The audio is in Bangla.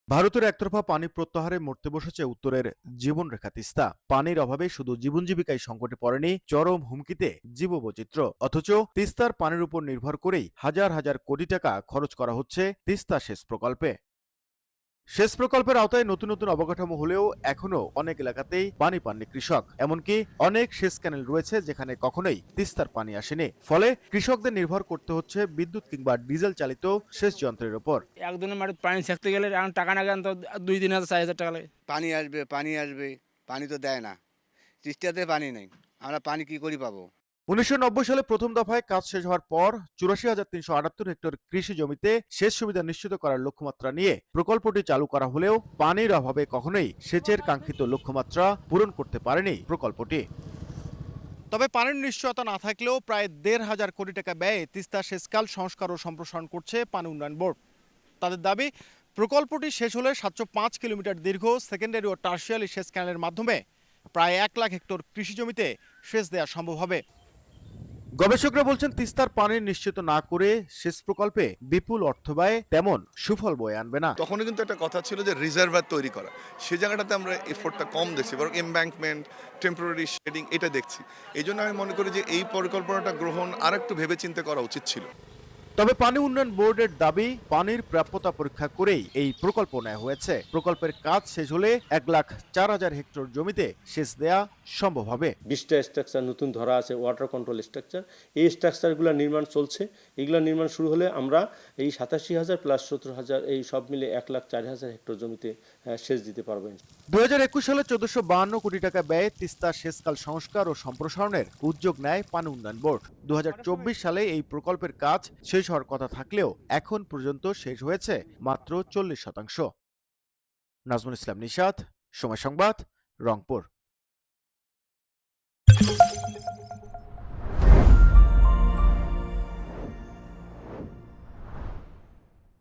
ভারতের একতরফা পানি প্রত্যাহারে মরতে বসেছে উত্তরের জীবনরেখা তিস্তা। পানির অভাবে শুধু জীবন জীবিকায় সংকটে পড়েনি, চরম হুমকিতে জীববৈচিত্র্য। অথচ তিস্তার পানির উপর নির্ভর করেই হাজার হাজার কোটি টাকা খরচ করা হচ্ছে তিস্তা সেচ প্রকল্পে। সেচ প্রকল্পের আওতায় নতুন নতুন অবকাঠামো হলেও এখনো অনেক এলাকাতেই পানি পাননি কৃষক। এমনকি অনেক সেচ ক্যানেল রয়েছে যেখানে কখনোই তিস্তার পানি আসেনি। ফলে কৃষকদের নির্ভর করতে হচ্ছে বিদ্যুৎ কিংবা ডিজেল চালিত সেচ যন্ত্রের উপর। একদিনের মাঠে পানি সেঁকতে গেলে এখন টাকা না গেলে তো ২-৩ হাজার ৪ হাজার টাকা লাগে। পানি আসবে, পানি আসবে, পানি তো দেয় না। তিস্তাতে পানি নেই। আমরা পানি কি করে পাবো? ১৯৯০ সালে প্রথম দফায় কাজ শেষ হওয়ার পর ৮৪,৩৭৮ হেক্টর কৃষি জমিতে সেচ সুবিধা নিশ্চিত করার লক্ষ্যমাত্রা নিয়ে প্রকল্পটি চালু করা হলেও পানির অভাবে কখনোই সেচের কাঙ্ক্ষিত লক্ষ্যমাত্রা পূরণ করতে পারেনি প্রকল্পটি। তবে পানির নিশ্চয়তা না থাকলেও প্রায় ১,৫০০ কোটি টাকা ব্যয়ে তিস্তা সেচকাল সংস্কার ও সম্প্রসারণ করছে পানি উন্নয়ন বোর্ড। তাদের দাবি, প্রকল্পটি শেষ হলে ৭০৫ কিলোমিটার দীর্ঘ সেকেন্ডারি ও টার্সিয়ারি সেচ ক্যানেলের মাধ্যমে প্রায় ১,০০,০০০ হেক্টর কৃষি জমিতে সেচ দেওয়া সম্ভব হবে। গবেষকরা বলছেন, তিস্তার পানি নিশ্চিত না করে সেচ প্রকল্পে বিপুল অর্থ ব্যয় তেমন সুফল বয়ে আনবে না। তখনও কিন্তু একটা কথা ছিল যে রিজার্ভার তৈরি করা, সে জায়গাটাতে আমরা এফোর্টটা কম দেখছি, বরং এমব্যাঙ্কমেন্ট, টেম্পোরারি শেডিং এটা দেখছি। এই জন্য আমি মনে করি যে এই পরিকল্পনাটা গ্রহণ আর একটু ভেবেচিন্তে করা উচিত ছিল। তবে পানি উন্নয়ন বোর্ডের দাবি, পানির প্রাপ্যতা পরীক্ষা করেই এই প্রকল্প নেওয়া হয়েছে। প্রকল্পের কাজ শেষ হলে ১,০৪,০০০ হেক্টর জমিতে সেচ দেয়া সম্ভব হবে। ২০টা স্ট্রাকচার নতুন ধরা আছে, ওয়াটার কন্ট্রোল স্ট্রাকচার। এই স্ট্রাকচারগুলো নির্মাণ চলছে। এগুলো নির্মাণ শুরু হলে আমরা এই ৮৭,০০০ প্লাস ৭০,০০০ এই সব মিলে ১,০৪,০০০ হেক্টর জমিতে সেচ দিতে পারবেন। ২০২১ সালে ১৪৫২ কোটি টাকা ব্যয়ে তিস্তা সেচকাল সংস্কার ও সম্প্রসারণের উদ্যোগ নেয় পানি উন্নয়ন বোর্ড। ২০২৪ সালে এই প্রকল্পের কাজ শেষ হওয়ার কথা থাকলেও এখন পর্যন্ত শেষ হয়েছে মাত্র ৪০%। নাজমুল ইসলাম নিশাত, সময় সংবাদ, রংপুর।